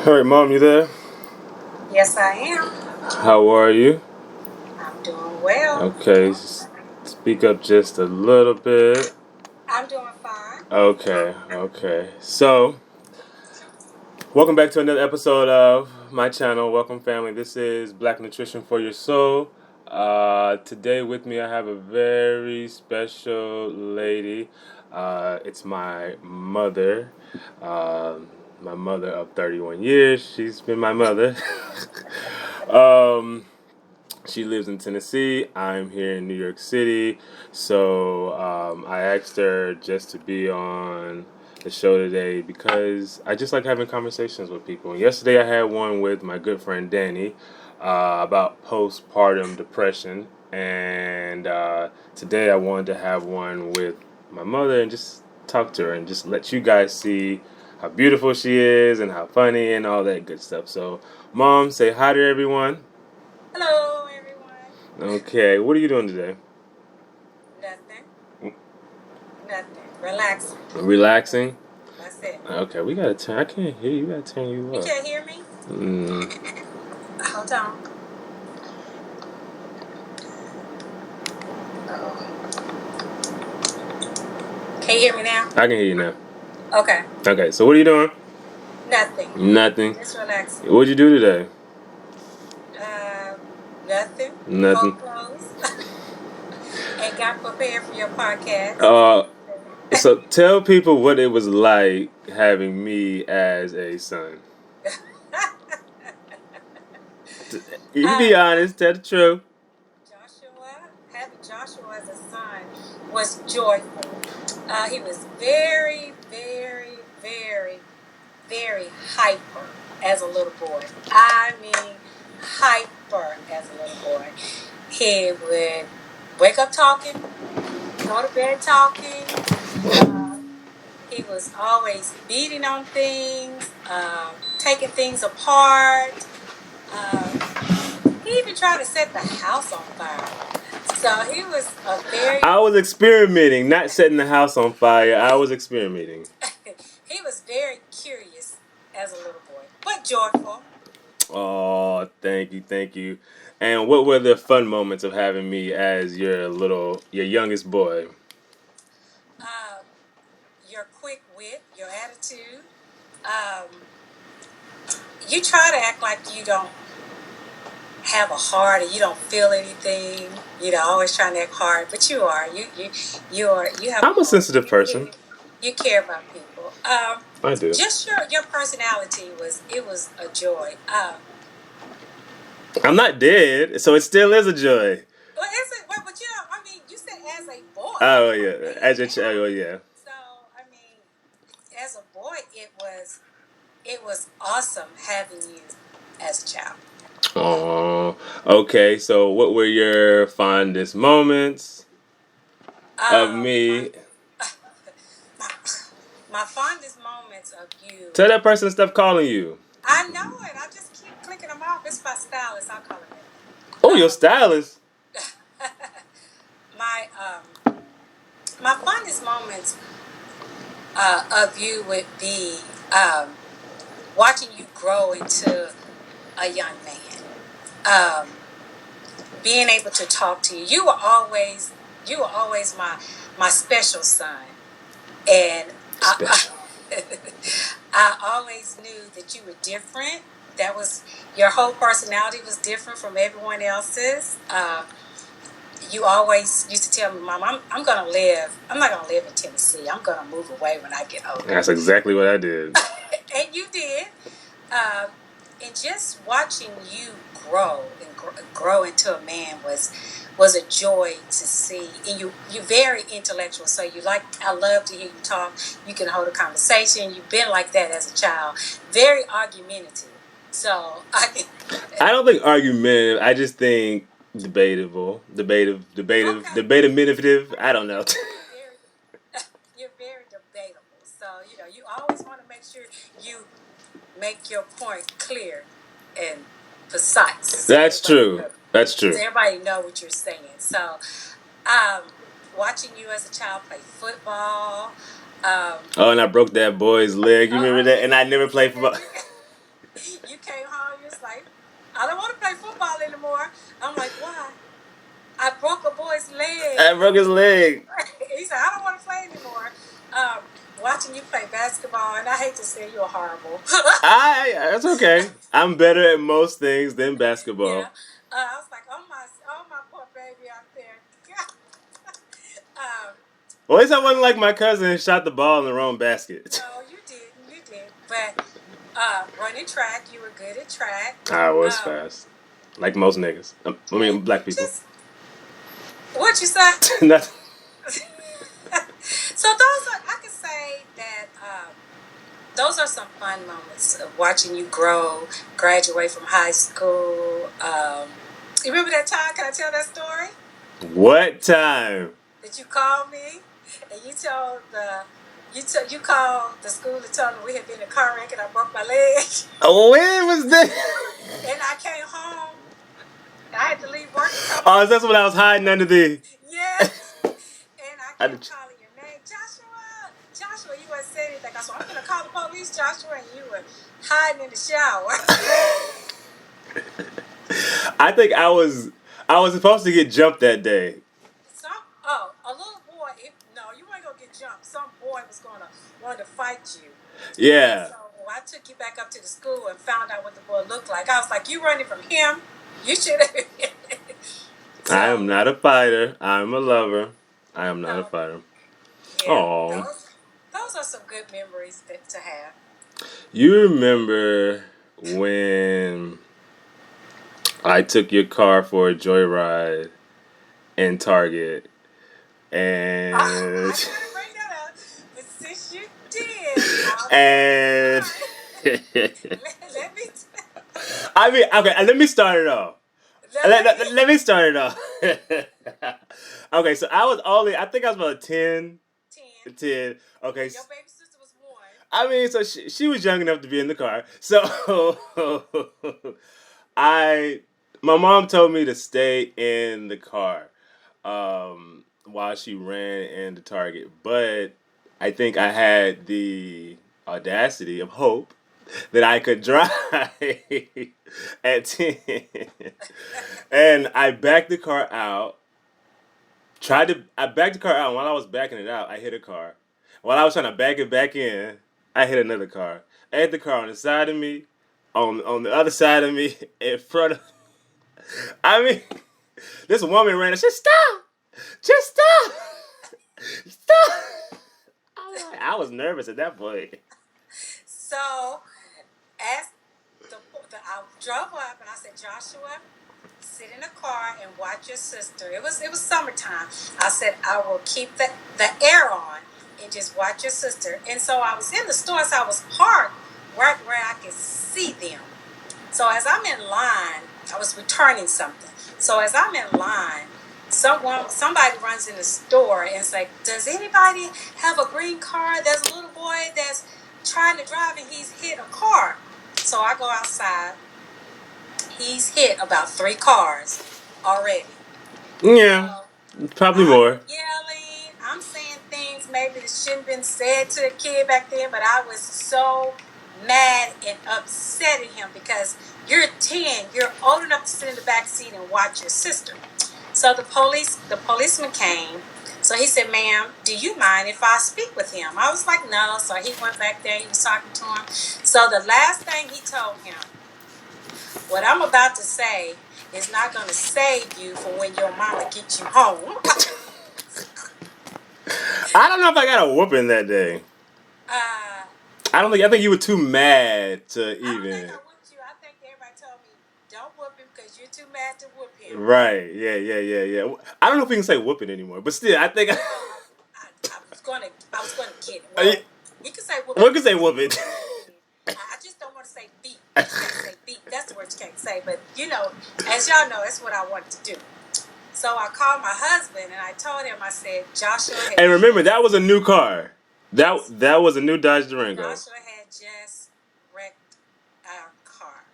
All right, Mom, you there? Yes, I am. How are you? I'm doing well. Okay, speak up just a little bit. I'm doing fine. Okay. So, welcome back to another episode of my channel. Welcome, family. This is Black Nutrition for Your Soul. Today with me, I have a very special lady. It's my mother. My mother of 31 years. She's been my mother. um, She lives in Tennessee. I'm here in New York City. So I asked her just to be on the show today because I just like having conversations with people. And yesterday I had one with my good friend Danny about postpartum depression. And today I wanted to have one with my mother and just talk to her and just let you guys see how beautiful she is and how funny and all that good stuff. So, Mom, say hi to everyone. Hello, everyone. Okay, what are you doing today? Nothing. Relaxing. Relaxing? That's it. Okay, we gotta turn. I can't hear you. We gotta turn you You up. can't hear me? Hold on. Can you hear me now? I can hear you now. Okay. Okay, so what are you doing? Nothing. Nothing. Just relaxing. What'd you do today? Nothing. Nothing. Fold clothes. And got prepared for your podcast. So tell people what it was like having me as a son. You can be honest. Tell the truth. Having Joshua as a son was joyful. He was very, very, very, very hyper as a little boy. I mean, hyper as a little boy. He would wake up talking, go to bed talking. He was always beating on things, taking things apart. He even tried to set the house on fire. So he was a very... I was experimenting, not setting the house on fire. I was experimenting. He was very curious as a little boy, but joyful. Oh, thank you. And what were the fun moments of having me as your youngest boy? Your quick wit, your attitude. You try to act like you don't have a heart and you don't feel anything. You know, always trying to act hard, but you are. You have. I'm a sensitive person. You care about people. I do. Just your personality was a joy. I'm not dead, so it still is a joy. Well, is it? But you know, I mean, you said as a boy. Oh yeah, as a child, oh yeah. So I mean, as a boy, it was awesome having you as a child. Oh, okay. So, what were your fondest moments of me? My fondest moments of you. Tell that person to stop calling you. I know it. I just keep clicking them off. It's my stylist. I'll call him it. Oh, your stylist. My fondest moments of you would be watching you grow into a young man. Being able to talk to you. You were always my special son, and I always knew that you were different. That was your whole personality was different from everyone else's. You always used to tell me, Mom, I'm not gonna live in Tennessee. I'm gonna move away when I get older. That's exactly what I did. And you did. And just watching you grow and grow into a man was a joy to see. And you're very intellectual, so I love to hear you talk. You can hold a conversation. You've been like that as a child. Very argumentative. So I don't think argumentative. I just think debative, debative. I don't know. You're very debatable. So you always want to make sure you make your point clear and precise. That's true. So everybody know what you're saying. So, watching you as a child play football. And I broke that boy's leg. You remember that? And I never played football. I don't want to play football anymore. I'm like, why? I broke a boy's leg. I broke his leg. He said, I don't want to play anymore. Watching you play basketball, and I hate to say you're horrible. That's okay. I'm better at most things than basketball. Yeah. I was like, oh my poor baby out there. Well, at least I wasn't like my cousin and shot the ball in the wrong basket. No, you did. But running track, you were good at track. I was fast. Like most niggas. I mean, black people. What you say? Nothing. So I can say that those are some fun moments of watching you grow, graduate from high school. You remember that time? Can I tell that story? What time? That you called me and you told you called the school and told them we had been in a car wreck and I broke my leg. Oh, when was that? And I came home. I had to leave work. Oh, that's when I was hiding under the. Yes. And I kept calling your name, Joshua. You wouldn't say anything. I said, I'm gonna call the police, Joshua, and you were hiding in the shower. I think I was supposed to get jumped that day. A little boy. No, you weren't gonna get jumped. Some boy was gonna want to fight you. Yeah. So I took you back up to the school and found out what the boy looked like. I was like, you running from him? You should have. So, I am not a fighter. I'm a lover. I am not a fighter. Yeah, those are some good memories to have. You remember when I took your car for a joyride in Target, and I didn't bring that up, but since you did, and let me. I mean, okay, let me start it off. Let me start it off. Okay, so I think I was about 10. 10. Okay. Your baby sister was 1. I mean, so she was young enough to be in the car. So my mom told me to stay in the car while she ran into Target. But I think I had the audacity of hope that I could drive at 10. And I backed the car out. I backed the car out, and while I was backing it out, I hit a car. While I was trying to back it back in, I hit another car. I hit the car on the side of me, on the other side of me, in front of. I mean, this woman ran and said, "Stop! Just stop! Stop!" I was nervous at that point. So, as I drove up and I said, Joshua, sit in the car and watch your sister. It was summertime. I said, I will keep the air on and just watch your sister. And so I was in the store, so I was parked right where I could see them. So as I'm in line, I was returning something. So as I'm in line, somebody runs in the store and is like, does anybody have a green car? There's a little boy that's trying to drive and he's hit a car. So I go outside. He's hit about 3 cars already. Yeah, probably more. Yelling, I'm saying things maybe that shouldn't have been said to the kid back then, but I was so mad and upset at him because you're 10, you're old enough to sit in the back seat and watch your sister. So the policeman came. So he said, ma'am, do you mind if I speak with him? I was like, no. So he went back there, he was talking to him. So the last thing he told him, what I'm about to say is not going to save you for when your mama gets you home. I don't know if I got a whooping that day. I think you were too mad to even. I don't think I whooped you. I think everybody told me, don't whoop him because you're too mad to whoop him. Right. Yeah. I don't know if we can say whooping anymore, but still, I think. I was going to kid him. Well, you can say whooping. We can say whooping. I just don't want to say beat. You can't say beat. That's the word you can't say. But, as y'all know, that's what I wanted to do. So I called my husband and I told him, I said, Joshua. And remember, that was a new car. That was a new Dodge Durango. Joshua had just wrecked our car.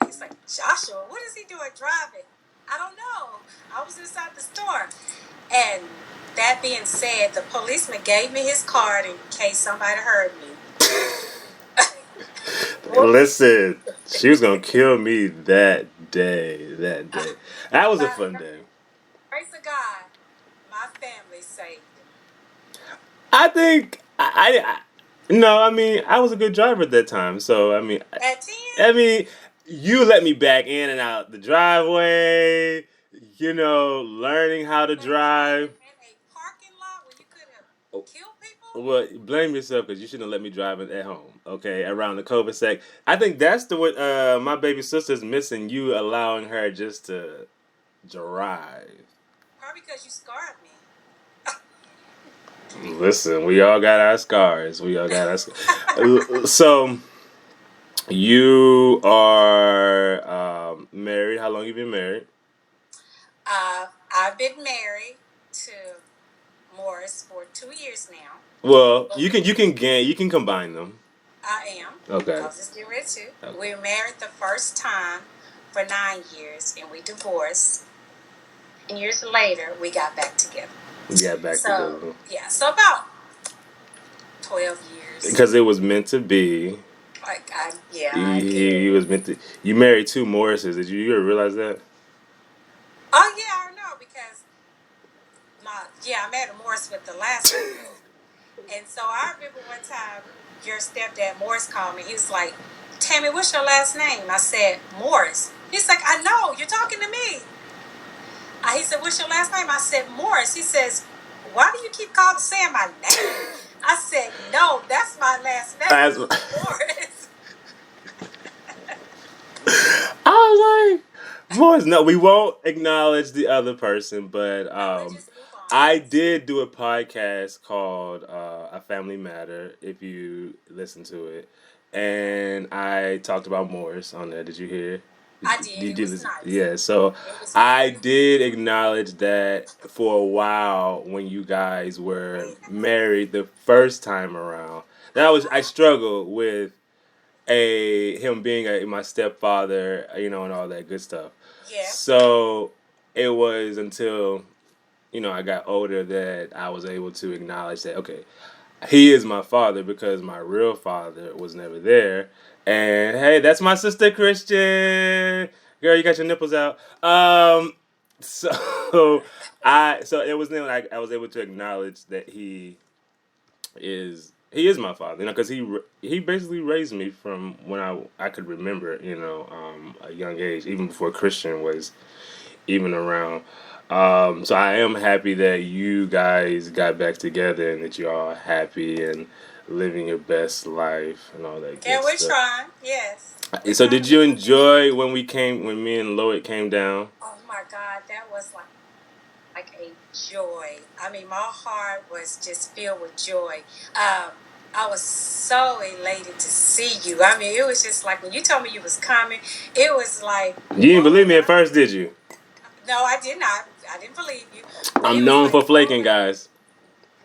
He's like, Joshua, what is he doing driving? I don't know. I was inside the store. And that being said, the policeman gave me his card in case somebody heard me. Listen, she was going to kill me that day. That day. That was a fun day. Praise to God, my family saved him. I think no. I mean, I was a good driver at that time. So I mean, At 10? you let me back in and out the driveway. Learning how to drive. In a parking lot where you could have killed people? Well, blame yourself because you shouldn't have let me drive it at home. Okay, around the cul-de-sac. I think that's the what my baby sister's missing. You allowing her just to drive. Probably because you scarred me. Listen, we all got our scars. We all got our scars. So, you are married. How long you been married? I've been married to Morris for 2 years now. Well, you can combine them. I am. Okay. I was just getting ready to. Okay. We were married the first time for 9 years, and we divorced. And years later, we got back together. Together. Yeah, so about 12 years. Because it was meant to be. I did. He was meant to. You married two Morrises. Did you ever realize that? Oh yeah, I know because I married a Morris with the last one. And so I remember one time your stepdad Morris called me. He was like, "Tammy, what's your last name?" I said, "Morris." He's like, "I know, you're talking to me." He said, "What's your last name?" I said, "Morris." He says, "Why do you keep saying my name?" I said, "No, that's my last name, Morris." I was like, Morris, no, we won't acknowledge the other person, but I did do a podcast called A Family Matter, if you listen to it, and I talked about Morris on there. Did you hear? I did. It was nice. Yeah, so I did acknowledge that for a while when you guys were married the first time around. I struggled with him being my stepfather, and all that good stuff. Yeah. So it was until I got older that I was able to acknowledge that he is my father because my real father was never there. And hey, that's my sister Christian. Girl, you got your nipples out. So it was then I was able to acknowledge that he is my father, because he basically raised me from when I could remember, a young age, even before Christian was even around. So I am happy that you guys got back together and that you're all happy and living your best life and all that. Yeah, we're trying. Yes. So did you enjoy when me and Loic came down? Oh my God, that was like a joy. I mean, my heart was just filled with joy. I was so elated to see you. I mean, it was just like when you told me you was coming, it was like... You didn't believe me at first, did you? No, I did not. I didn't believe you. I'm known for flaking, guys.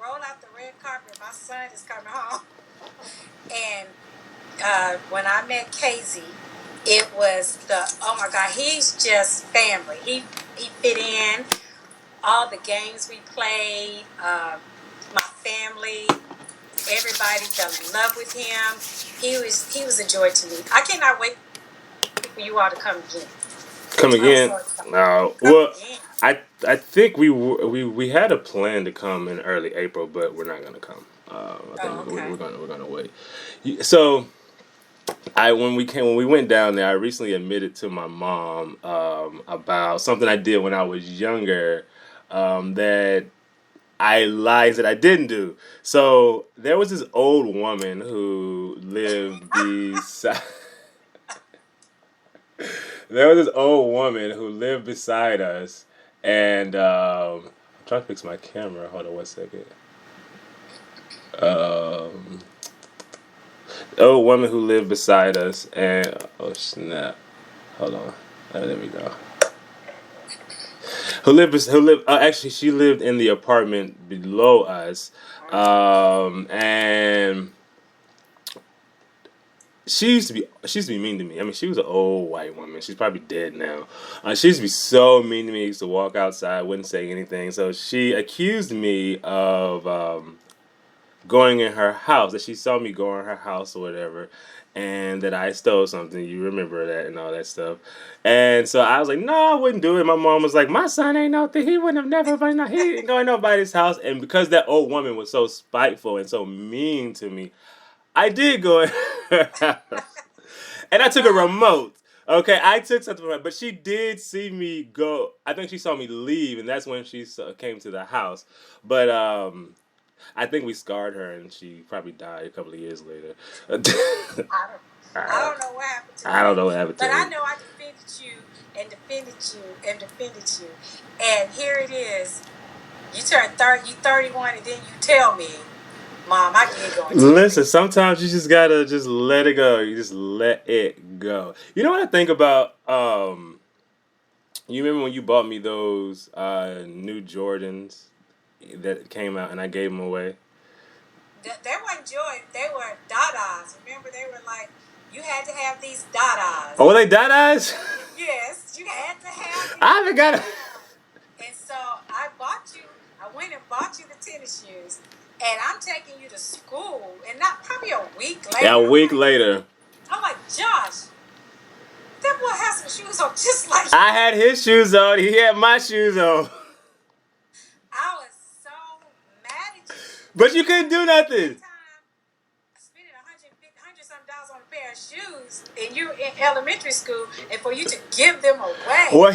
Roll out the red carpet. My son is coming home. And when I met Casey, it was oh my God, he's just family. He fit in. All the games we played, my family, everybody fell in love with him. He was a joy to me. I cannot wait for you all to come again. Come again? No. Well, I think we had a plan to come in early April, but we're not gonna come. I think we're gonna wait. So, when we went down there, I recently admitted to my mom about something I did when I was younger. That I lied that I didn't do. So there was this old woman who lived beside. There was this old woman who lived beside us, and I'm trying to fix my camera. Hold on 1 second. Old woman who lived beside us, and oh snap! Hold on. There we go. Actually, she lived in the apartment below us, and she used to be mean to me. I mean, she was an old white woman. She's probably dead now. She used to be so mean to me. I used to walk outside, wouldn't say anything. So she accused me of going in her house, that she saw me go in her house or whatever, and that I stole something. You remember that and all that stuff. And so I was like, no, I wouldn't do it. My mom was like, my son ain't no thing. He wouldn't have never been. No, he ain't going to nobody's house. And because that old woman was so spiteful and so mean to me, I did go in her house. And I took a remote. Okay, I took something from her, but she did see me go. I think she saw me leave, and that's when she came to the house. But I think we scarred her, and she probably died a couple of years later. I don't know what happened to I don't know what happened to But her. I know I defended you and defended you and defended you. And here it is. You turn 30, you 31, and then you tell me, Mom, I did go into Listen, sometimes you just gotta just let it go. You just let it go. You know what I think about? You remember when you bought me those new Jordans that came out, and I gave them away? They weren't joy. They were Dadas. Remember, they were like, you had to have these Dadas. Oh, were they Dadas? Yes, you had to have these. I forgot. And so I went and bought you the tennis shoes. And I'm taking you to school. And not probably a week later. Yeah, a week later. I'm like, Josh, that boy has some shoes on just like I had his shoes on. He had my shoes on. I was so mad at you. But you couldn't do nothing. Spending $100 on a pair of shoes, and you in elementary school, and for you to give them away. Well,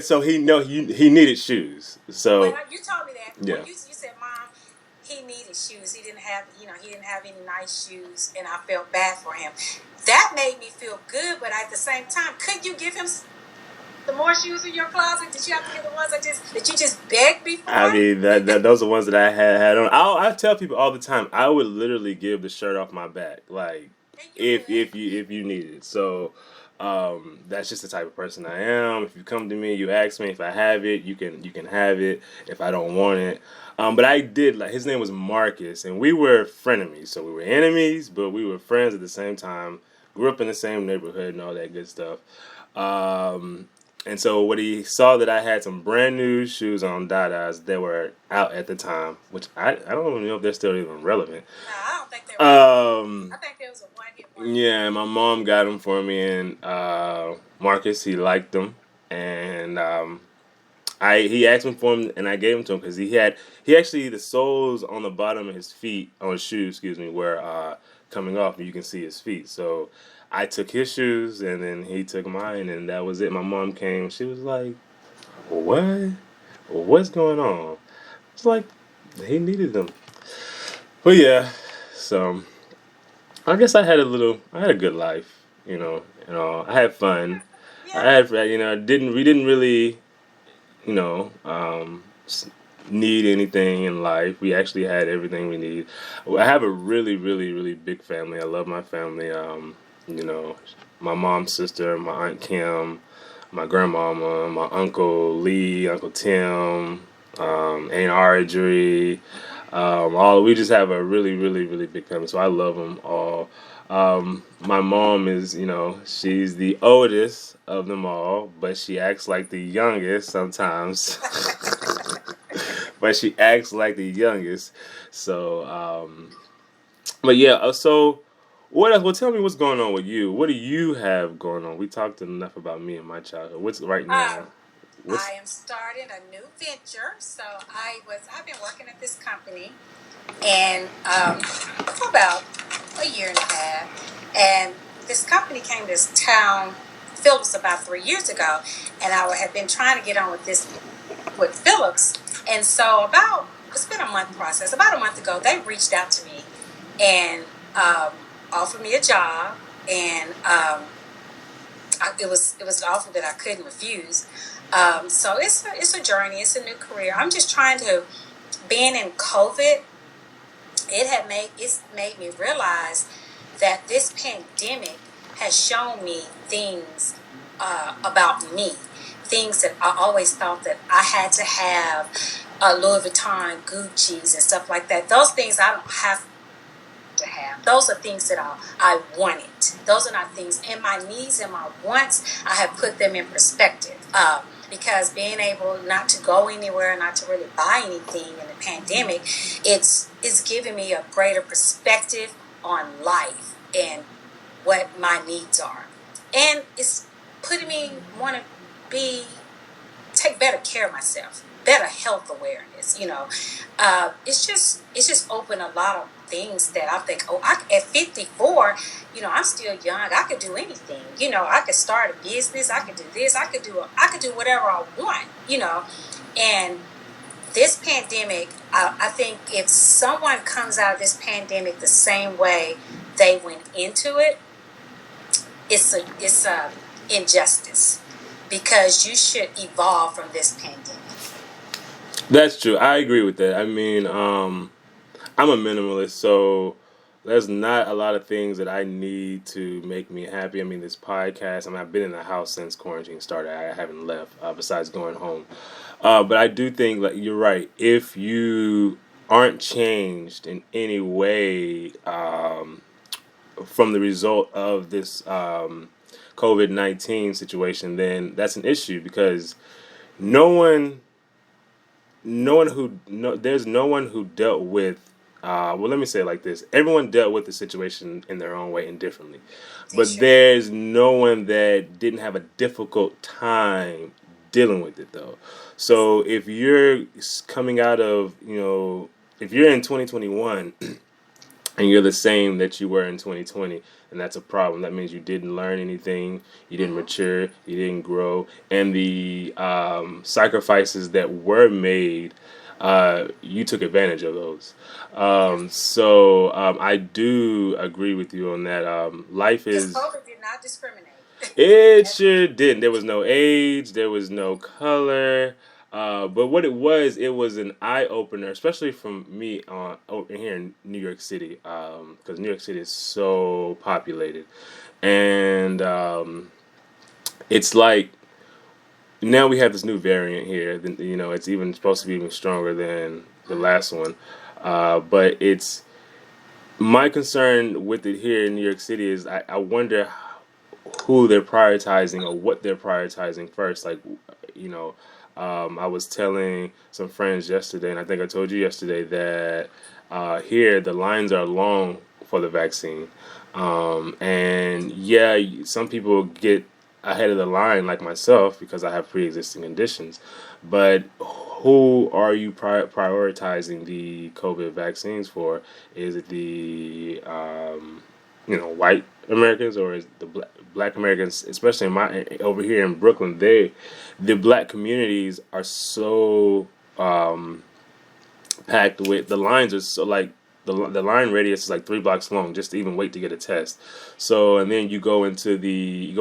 so he needed shoes. So well, you told me that. Yeah. Well, you said, Mom, he needed shoes. He didn't have any nice shoes, and I felt bad for him. That made me feel good, but at the same time, could you give him the more shoes in your closet? Did you have to get the ones that you just begged me for? I mean, those are the ones that I had on. I tell people all the time, I would literally give the shirt off my back, like if you need it. So that's just the type of person I am. If you come to me, you ask me if I have it, you can have it. If I don't want it, but I did, like, his name was Marcus, and we were frenemies. So we were enemies, but we were friends at the same time. Grew up in the same neighborhood and all that good stuff. And so when he saw that I had some brand new shoes on Dadas that were out at the time, which I don't even know if they're still even relevant. No, I don't think they were. I think there was a one-hit wonder. Yeah, and my mom got them for me, and Marcus, he liked them, and he asked me for them, and I gave them to him because he actually, the soles on the bottom of his feet, on his shoes, excuse me, were coming off, and you can see his feet. So I took his shoes, and then he took mine, and that was it. My mom came. She was like, "What? What's going on?" It's like he needed them. But yeah, so I guess I had a good life. I had fun. Yeah. We didn't really, you know, need anything in life. We actually had everything we need. I have a really, really, really big family. I love my family. My mom's sister, my aunt Kim, my grandmama, my uncle Lee, Uncle Tim, Aunt Audrey. We just have a really, really, really big family. So I love them all. My mom is, she's the oldest of them all, but she acts like the youngest sometimes. But she acts like the youngest. So, but yeah, so what else? Well, tell me what's going on with you. What do you have going on? We talked enough about me and my childhood. What's right now? I am starting a new venture. So I've been working at this company, and for about a year and a half, and this company came to this town, Phillips, about 3 years ago, and I had been trying to get on with Phillips, and so it's been a month process. About a month ago, they reached out to me and offered me a job, and it was an offer that I couldn't refuse. So it's a journey. It's a new career. I'm just trying to. Being in COVID, it's made me realize that this pandemic has shown me things about me, things that I always thought that I had to have, Louis Vuitton, Gucci's, and stuff like that. Those things I don't have to have. Those are things that I wanted. Those are not things. And my needs and my wants, I have put them in perspective. because being able not to go anywhere, not to really buy anything in the pandemic, it's giving me a greater perspective on life and what my needs are. And it's putting me want to take better care of myself, better health awareness. It's just opened a lot of things that I think, at 54, I'm still young. I could do anything. I could start a business. I could do this. I could do whatever I want. And this pandemic, I think if someone comes out of this pandemic the same way they went into it, it's a injustice, because you should evolve from this pandemic. That's true. I agree with that. I mean, I'm a minimalist, so there's not a lot of things that I need to make me happy. I mean, this podcast, I've been in the house since quarantine started. I haven't left, besides going home. But I do think, like, you're right. If you aren't changed in any way from the result of this COVID-19 situation, then that's an issue, because there's no one who dealt with. Well, let me say it like this: everyone dealt with the situation in their own way and differently, but there's no one that didn't have a difficult time dealing with it, though. So if you're coming out of, if you're in 2021 and you're the same that you were in 2020, and that's a problem. That means you didn't learn anything, you didn't mature, you didn't grow, and the sacrifices that were made, you took advantage of those. So I do agree with you on that. Life is... COVID did not discriminate. It sure didn't. There was no age, there was no color. But what it was an eye opener, especially from me over here in New York City, because New York City is so populated, and it's like now we have this new variant here. It's even supposed to be even stronger than the last one. But it's my concern with it here in New York City is I wonder who they're prioritizing or what they're prioritizing first. Like, I was telling some friends yesterday, and I think I told you yesterday, that here the lines are long for the vaccine. And yeah, some people get ahead of the line, like myself, because I have pre-existing conditions. But who are you prioritizing the COVID vaccines for? Is it the white Americans, or is the black Americans, especially over here in Brooklyn? The black communities are so packed with, the lines are so, like, the line radius is like 3 blocks long just to even wait to get a test. So, and then you go into the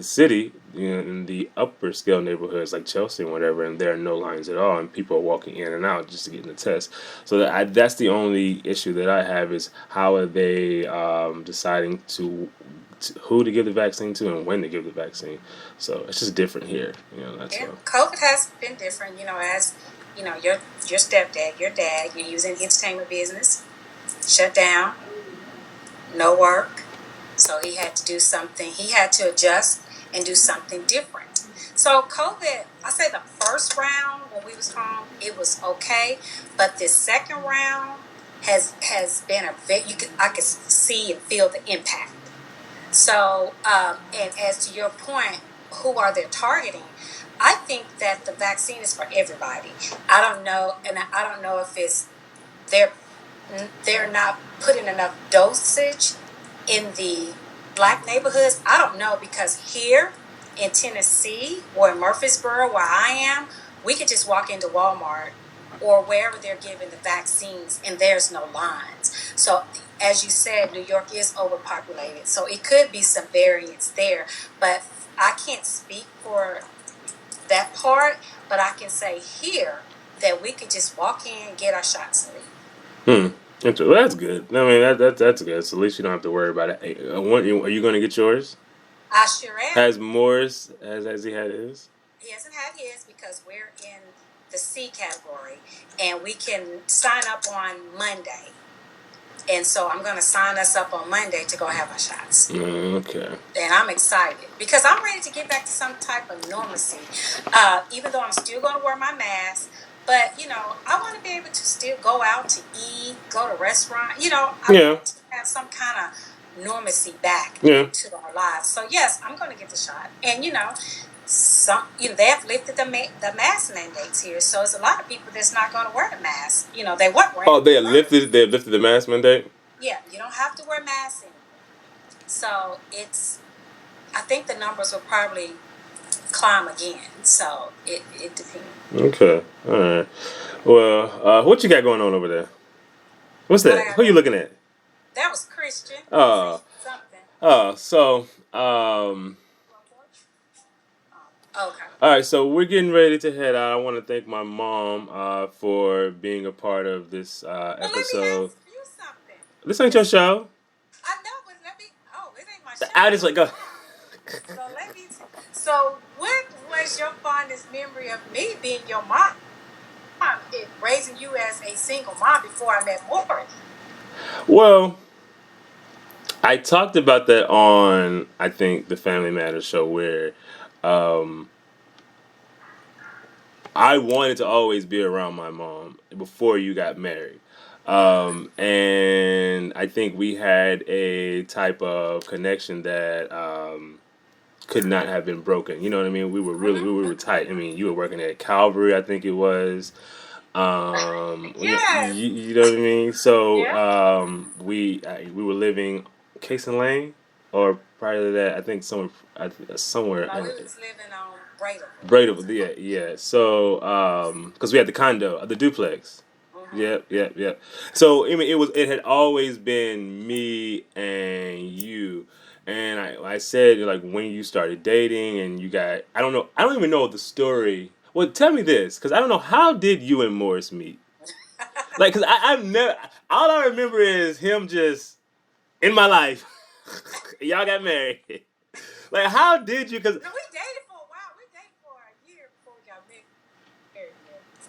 city, in the upper scale neighborhoods like Chelsea and whatever, and there are no lines at all, and people are walking in and out just to get in the test. So that's the only issue that I have, is how are they deciding to who to give the vaccine to and when to give the vaccine. So it's just different here. COVID has been different. As your stepdad, your dad, he was in the entertainment business, shut down, no work. So he had to do something. He had to adjust and do something different. So COVID, I say the first round when we was home, it was okay, but this second round has been I could see and feel the impact. So, and as to your point, who are they targeting? I think that the vaccine is for everybody. I don't know, and I don't know if it's they're not putting enough dosage in the black neighborhoods. I don't know, because here in Tennessee or in Murfreesboro, where I am, we could just walk into Walmart or wherever they're giving the vaccines, and there's no lines. So, as you said, New York is overpopulated, so it could be some variance there. But I can't speak for that part, but I can say here that we could just walk in and get our shots and leave. Well, that's good. I mean, that's good. So at least you don't have to worry about it. Are you going to get yours? I sure am. Has Morris, has he had his? He hasn't had his, because we're in the C category, and we can sign up on Monday. And so I'm going to sign us up on Monday to go have our shots. Okay. And I'm excited because I'm ready to get back to some type of normalcy. Even though I'm still going to wear my mask. But, I want to be able to still go out to eat, go to restaurant. I want to have some kind of normalcy back to our lives. So, yes, I'm going to get the shot. And, they have lifted the mask mandates here. So, it's a lot of people that's not going to wear the mask. They weren't wearing Oh, they have lifted the mask mandate? Yeah, you don't have to wear masks anymore. So, I think the numbers will probably climb again. So, it depends. Okay. All right. Well, what you got going on over there? What's that? Who you looking at? That was Christian. Something. So, okay. All right, so we're getting ready to head out. I want to thank my mom for being a part of this episode. Let me ask you something. This ain't your show. I know, but it ain't my show. I just go. So what was your fondest memory of me being your mom? Raising you as a single mom before I met Morris? Well, I talked about that on, I think, the Family Matters show where I wanted to always be around my mom before you got married. And I think we had a type of connection that could not have been broken. You know what I mean? We were tight. I mean, you were working at Calvary, I think it was. Yes. You know what I mean? So we were living Casey Lane, or prior to that, I think somewhere. No, we was living on Braidable, yeah. So because we had the condo, the duplex. Yep. So I mean, it had always been me and you. And I said, like, when you started dating and you got, I don't even know the story. Well, tell me this, because I don't know, how did you and Morris meet? Like, because I've never, all I remember is him just in my life. Y'all got married. Like, how did you, because. No, we dated for a while. We dated for a year before we got married.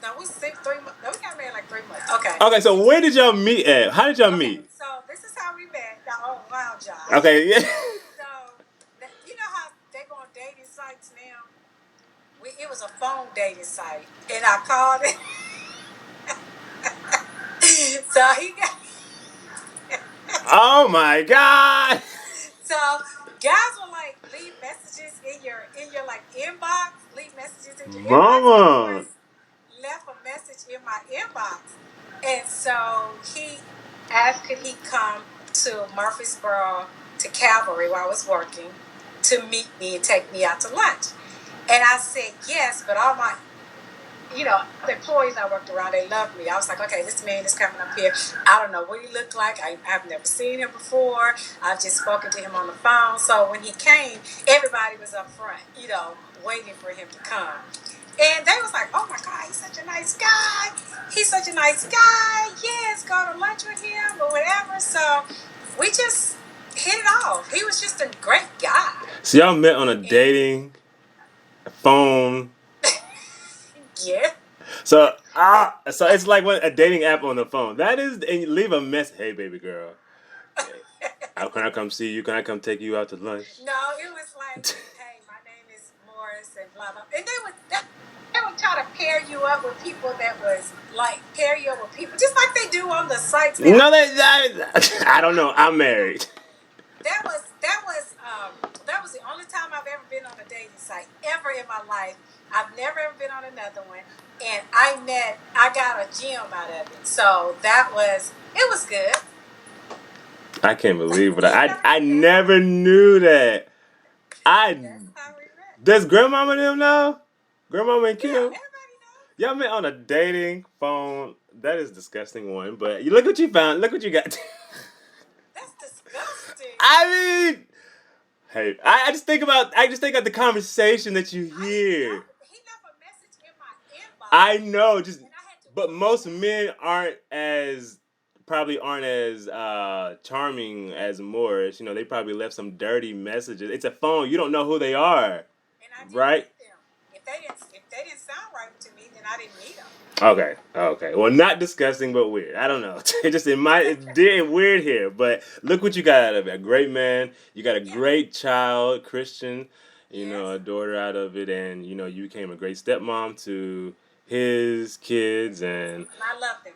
No, we 3 months. No, we got married like 3 months. Okay, so where did y'all meet at? How did y'all meet? So this is how we met. Oh, wow, Josh. Okay, yeah. So, you know how they go on dating sites now? It was a phone dating site. And I called it. So he got... Oh, my God. So guys will like leave messages in your like inbox. Leave messages in your Mama. inbox. Left a message in my inbox. And so he asked could he come to Murfreesboro to Calvary while I was working to meet me and take me out to lunch. And I said yes, but all my the employees I worked around, they loved me. I was like, okay, this man is coming up here. I don't know what he looked like. I've never seen him before. I've just spoken to him on the phone. So when he came, everybody was up front, waiting for him to come. And they was like, oh my God, he's such a nice guy. He's such a nice guy. Yes, go to lunch with him or whatever. So we just hit it off. He was just a great guy. So y'all met on a dating phone. Yeah. So it's like a dating app on the phone. That is, and you leave a message. Hey, baby girl, how can I come see you? Can I come take you out to lunch? No, it was like, hey, my name is Morris and blah blah. And they would try to pair you up with people that was like pair you up with people just like they do on the sites. No, I don't know. I'm married. That was the only time I've ever been on a dating site ever in my life. I've never ever been on another one, and I got a gem out of it. So it was good. I can't believe it. I never knew that. That's how we met. Does Grandmama and them know? Grandmama and Kim? Yeah, everybody knows. Y'all met on a dating phone. That is a disgusting one, but look what you found. Look what you got. That's disgusting. I mean, hey, I just think about the conversation that you hear. He left a message in my inbox. I know, but most men probably aren't as charming as Morris. They probably left some dirty messages. It's a phone. You don't know who they are, And I right? Them. If they didn't sound right to me, then and I didn't meet him. Okay. Well, not disgusting, but weird. I don't know. It's weird here, but look what you got out of it. A great man. You got a Yeah. great child, Christian. Yes. A daughter out of it, and you became a great stepmom to his kids, and I love them.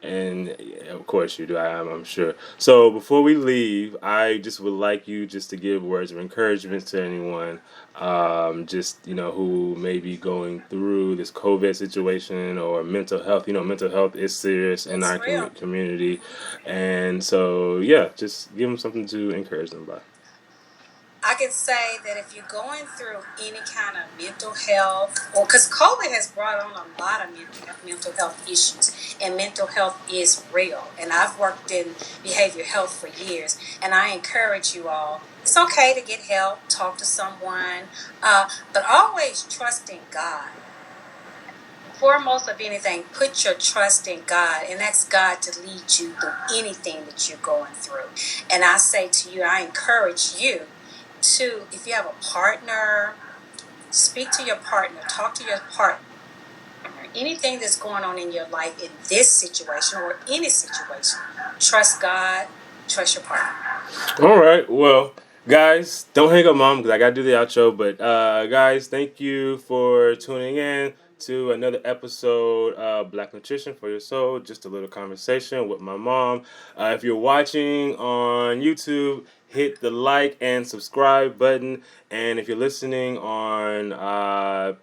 yeah, of course you do. I'm sure. So before we leave, I just would like you just to give words of encouragement to anyone, just who may be going through this COVID situation or mental health. Mental health is serious in It's our real. community, and so yeah, just give them something to encourage them by. I can say that if you're going through any kind of mental health, or because COVID has brought on a lot of mental health issues, and mental health is real. And I've worked in behavior health for years, and I encourage you all. It's okay to get help, talk to someone, but always trust in God. Foremost of anything, put your trust in God and ask God to lead you through anything that you're going through. And I say to you, I encourage you to, if you have a partner, speak to your partner, talk to your partner. Anything that's going on in your life in this situation or any situation, trust God, trust your partner. All right. Well, guys, don't hang up, Mom, because I got to do the outro. But, guys, thank you for tuning in to another episode of Black Nutrition for Your Soul. Just a little conversation with my mom. If you're watching on YouTube, hit the like and subscribe button. And if you're listening on on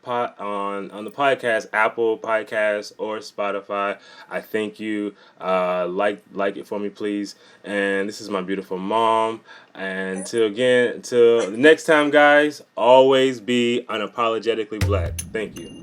the podcast, Apple Podcasts or Spotify, I thank you. Like it for me, please. And this is my beautiful mom. And until the next time, guys, always be unapologetically black. Thank you.